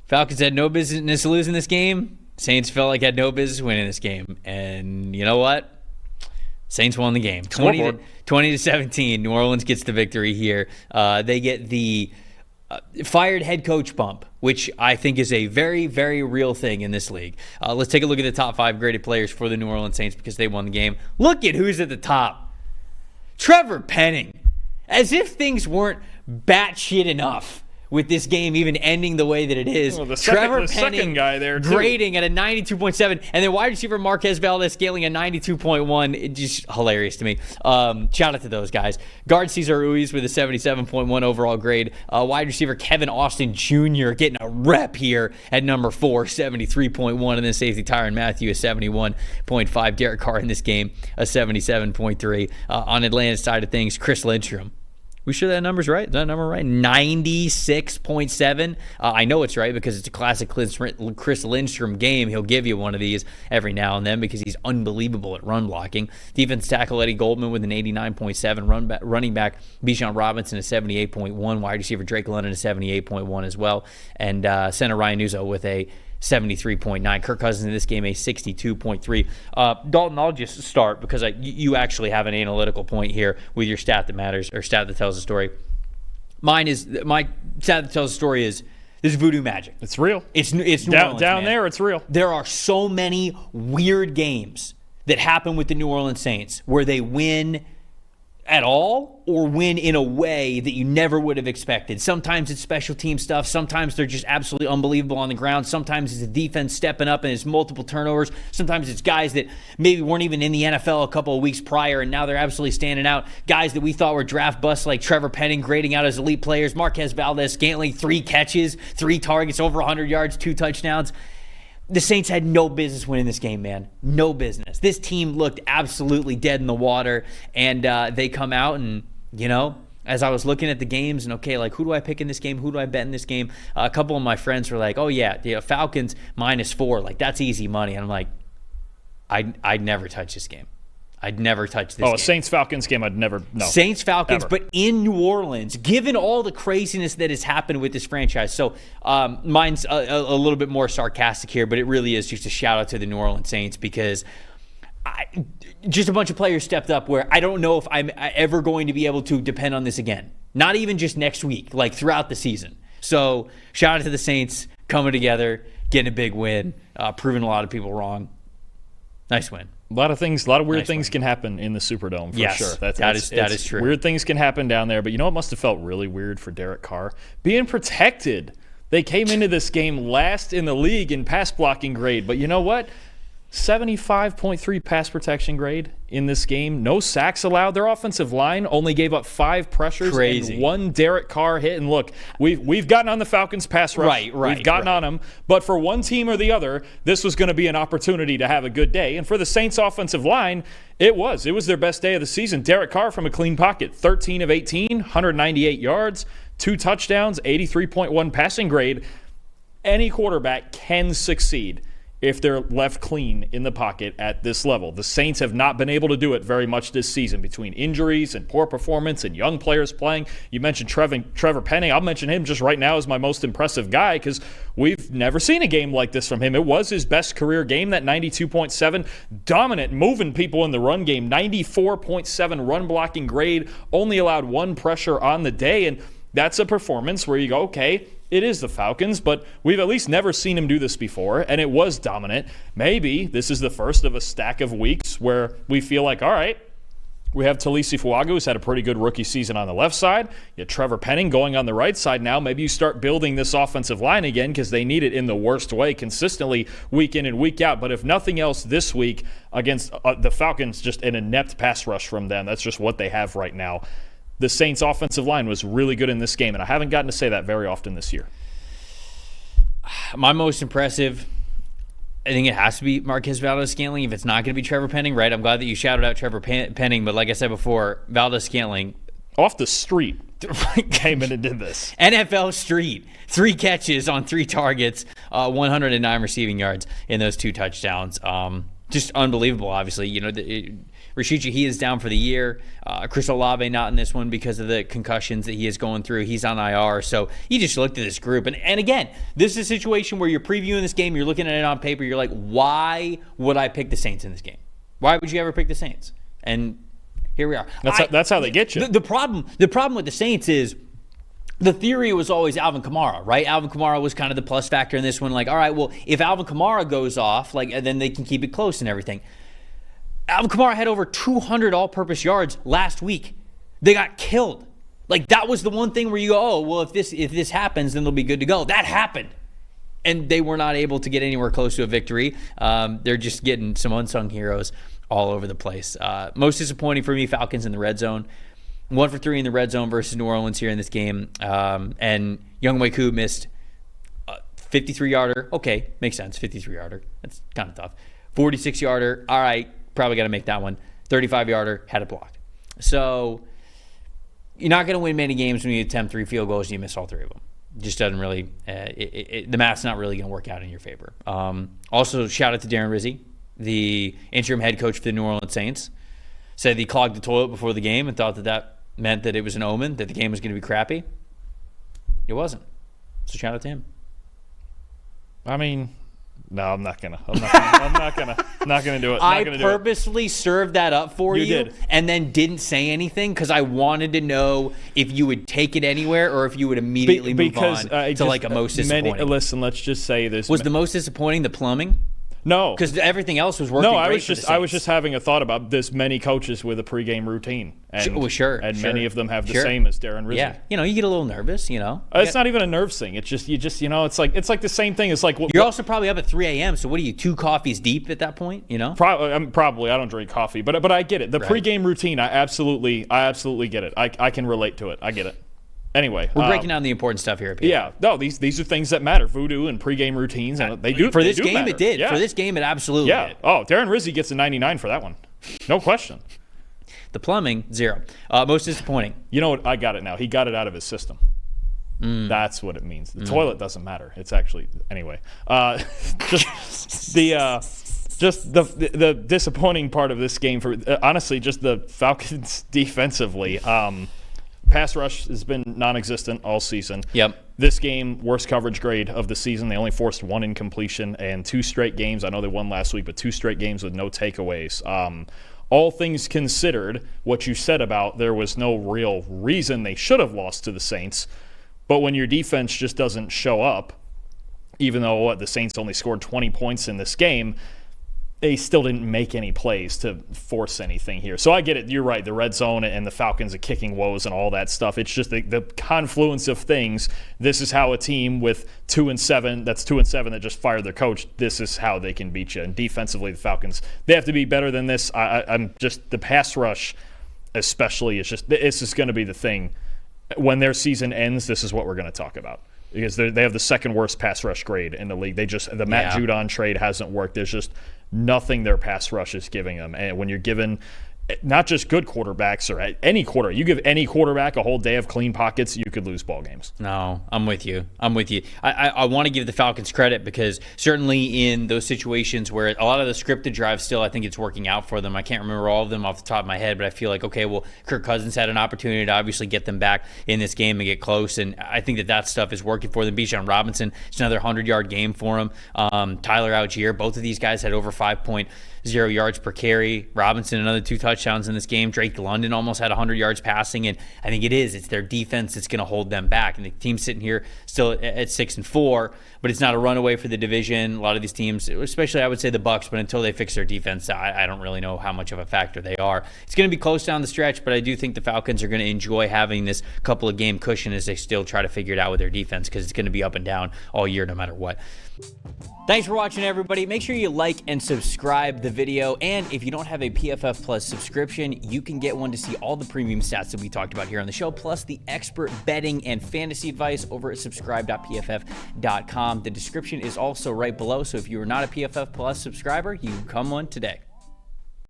Falcons had no business losing this game. Saints felt like had no business winning this game. And you know what? Saints won the game. 20-17. New Orleans gets the victory here. They get the fired head coach bump, which I think is a very, very real thing in this league. Let's take a look at the top 5 graded players for the New Orleans Saints because they won the game. Look at who's at the top. Trevor Penning. As if things weren't batshit enough with this game even ending the way that it is. Well, Trevor Penning guy there too. Grading at a 92.7, and then wide receiver Marquez Valdez-Scantling a 92.1. It's just hilarious to me. Shout out to those guys. Guard Cesar Ruiz with a 77.1 overall grade. Wide receiver Kevin Austin Jr. getting a rep here at number 4, 73.1, and then safety Tyrann Mathieu a 71.5. Derek Carr in this game a 77.3. On Atlanta's side of things, Chris Lindstrom. We sure that number's right? Is that number right? 96.7. I know it's right because it's a classic Chris Lindstrom game. He'll give you one of these every now and then because he's unbelievable at run blocking. Defense tackle Eddie Goldman with an 89.7. Running back Bijan Robinson a 78.1. Wide receiver Drake London a 78.1 as well. And center Ryan Nuzzo with a 73.9. Kirk Cousins in this game a 62.3. Dalton, I'll just start because you actually have an analytical point here with your stat that matters or stat that tells a story. My stat that tells a story is this voodoo magic. It's real. It's New Orleans, down man. there. It's real. There are so many weird games that happen with the New Orleans Saints where they win at all or win in a way that you never would have expected. Sometimes it's special team stuff. Sometimes they're just absolutely unbelievable on the ground. Sometimes it's the defense stepping up and it's multiple turnovers. Sometimes it's guys that maybe weren't even in the NFL a couple of weeks prior and now they're absolutely standing out. Guys that we thought were draft busts like Trevor Penning grading out as elite players. Marquez Valdez-Scantling, 3 catches, 3 targets, over 100 yards, 2 touchdowns. The Saints had no business winning this game, man. No business. This team looked absolutely dead in the water, and they come out and, as I was looking at the games and, okay, like, who do I pick in this game? Who do I bet in this game? A couple of my friends were like, oh, yeah, Falcons -4. Like, that's easy money. And I'm like, I'd never touch this game. I'd never touch this game. Saints-Falcons game, I'd never, no. Saints-Falcons, ever. But in New Orleans, given all the craziness that has happened with this franchise. So mine's a little bit more sarcastic here, but it really is just a shout-out to the New Orleans Saints because just a bunch of players stepped up where I don't know if I'm ever going to be able to depend on this again. Not even just next week, like throughout the season. So shout-out to the Saints coming together, getting a big win, proving a lot of people wrong. Nice win. A lot of weird things can happen in the Superdome, for sure. That is true. Weird things can happen down there, but you know what must have felt really weird for Derek Carr? Being protected. They came into this game last in the league in pass blocking grade, but you know what? 75.3 pass protection grade in this game. No sacks allowed. Their offensive line only gave up 5 pressures and 1 Derek Carr hit. And look, we've gotten on the Falcons pass rush. We've gotten on them. But for one team or the other, this was going to be an opportunity to have a good day. And for the Saints offensive line, it was their best day of the season. Derek Carr from a clean pocket, 13 of 18, 198 yards, 2 touchdowns, 83.1 passing grade. Any quarterback can succeed if they're left clean in the pocket at this level. The Saints have not been able to do it very much this season between injuries and poor performance and young players playing. You mentioned Trevor Penning. I'll mention him just right now as my most impressive guy because we've never seen a game like this from him. It was his best career game, that 92.7. Dominant, moving people in the run game. 94.7 run blocking grade. Only allowed 1 pressure on the day. And that's a performance where you go, okay, it is the Falcons, but we've at least never seen him do this before, and it was dominant. Maybe this is the first of a stack of weeks where we feel like, all right, we have Talisi Fuaga, who's had a pretty good rookie season on the left side. You have Trevor Penning going on the right side now. Maybe you start building this offensive line again because they need it in the worst way consistently week in and week out. But if nothing else this week against the Falcons, just an inept pass rush from them. That's just what they have right now. The Saints' offensive line was really good in this game, and I haven't gotten to say that very often this year. My most impressive, I think it has to be Marquez Valdez-Scantling if it's not going to be Trevor Penning, right? I'm glad that you shouted out Trevor Penning, but like I said before, Valdez-Scantling. Off the street came in and did this. NFL street. 3 catches on 3 targets, 109 receiving yards in those 2 touchdowns. just unbelievable, obviously. Rashid Shaheed is down for the year. Chris Olave not in this one because of the concussions that he is going through. He's on IR. So you just looked at this group. And again, this is a situation where you're previewing this game. You're looking at it on paper. You're like, why would I pick the Saints in this game? Why would you ever pick the Saints? And here we are. That's how they get you. The problem with the Saints is the theory was always Alvin Kamara, right? Alvin Kamara was kind of the plus factor in this one. Like, all right, well, if Alvin Kamara goes off, then they can keep it close and everything. Alvin Kamara had over 200 all-purpose yards last week. They got killed. Like, that was the one thing where you go, oh, well, if this happens, then they'll be good to go. That happened. And they were not able to get anywhere close to a victory. They're just getting some unsung heroes all over the place. Most disappointing for me, Falcons in the red zone. 1 for 3 in the red zone versus New Orleans here in this game. And Younghoe Koo missed a 53-yarder. Okay, makes sense, 53-yarder. That's kind of tough. 46-yarder, all right, probably got to make that one. 35-yarder, had it blocked. So you're not going to win many games when you attempt 3 field goals and you miss all 3 of them. Just doesn't really the math's not really going to work out in your favor. Also, shout out to Darren Rizzi, the interim head coach for the New Orleans Saints. Said he clogged the toilet before the game and thought that meant that it was an omen, that the game was going to be crappy. It wasn't. So shout out to him. I mean, no, I'm not gonna do it. I purposely served that up for you and then didn't say anything because I wanted to know if you would take it anywhere or if you would immediately move on to like a most disappointing. Listen, let's just say this. Was the most disappointing the plumbing? No, because everything else was working. No, I was just having a thought about this. Many coaches with a pregame routine, and many of them have the same as Darren Rizzi. Yeah, you get a little nervous. It's not even a nerves thing. It's just it's like the same thing. It's like you're also probably up at 3 a.m. So what are you, 2 coffees deep at that point? Probably I don't drink coffee, but I get it. The pregame routine, I absolutely get it. I can relate to it. I get it. Anyway, we're breaking down the important stuff here at PFF. Yeah, no, these are things that matter. Voodoo and pregame routines, and they do. For this game, matter. It did. Yeah. For this game, it absolutely did. Oh, Darren Rizzi gets a 99 for that one. No question. The plumbing, 0. Most disappointing. You know what? I got it now. He got it out of his system. That's what it means. The toilet doesn't matter. It's actually anyway. Just the disappointing part of this game for honestly, just the Falcons defensively. Pass rush has been non-existent all season. Yep. This game, worst coverage grade of the season. They only forced 1 incompletion and 2 straight games. I know they won last week, but 2 straight games with no takeaways. All things considered, what you said about there was no real reason they should have lost to the Saints, but when your defense just doesn't show up, even though the Saints only scored 20 points in this game, they still didn't make any plays to force anything here. So I get it. You're right. The red zone and the Falcons are kicking woes and all that stuff. It's just the confluence of things. This is how a team with 2-7, that's 2-7 that just fired their coach, this is how they can beat you. And defensively, the Falcons, they have to be better than this. I'm just, the pass rush especially, it's just going to be the thing. When their season ends, this is what we're going to talk about. Because they have the second worst pass rush grade in the league. The Matt Judon trade hasn't worked. There's just nothing their pass rush is giving them. And when you're given not just good quarterbacks or any quarter, you give any quarterback a whole day of clean pockets, you could lose ball games. No, I'm with you. I want to give the Falcons credit because certainly in those situations where a lot of the scripted drives still, I think it's working out for them. I can't remember all of them off the top of my head, but I feel like, okay, well, Kirk Cousins had an opportunity to obviously get them back in this game and get close, and I think that stuff is working for them. Bijan Robinson, it's another 100-yard game for him. Tyler Algier, both of these guys had over 5.0 yards per carry. Robinson, another 2 touchdowns in this game. Drake London almost had 100 yards passing, and I think it's their defense that's going to hold them back. And the team's sitting here still at 6-4, but it's not a runaway for the division. A lot of these teams, especially I would say the Bucks, but until they fix their defense, I don't really know how much of a factor they are. It's going to be close down the stretch, but I do think the Falcons are going to enjoy having this couple of game cushion as they still try to figure it out with their defense, because it's going to be up and down all year no matter what. Thanks for watching, everybody. Make sure you like and subscribe the video. And if you don't have a PFF Plus subscription, you can get one to see all the premium stats that we talked about here on the show, plus the expert betting and fantasy advice over at subscribe.pff.com. The description is also right below, so if you are not a PFF Plus subscriber, you can become one today.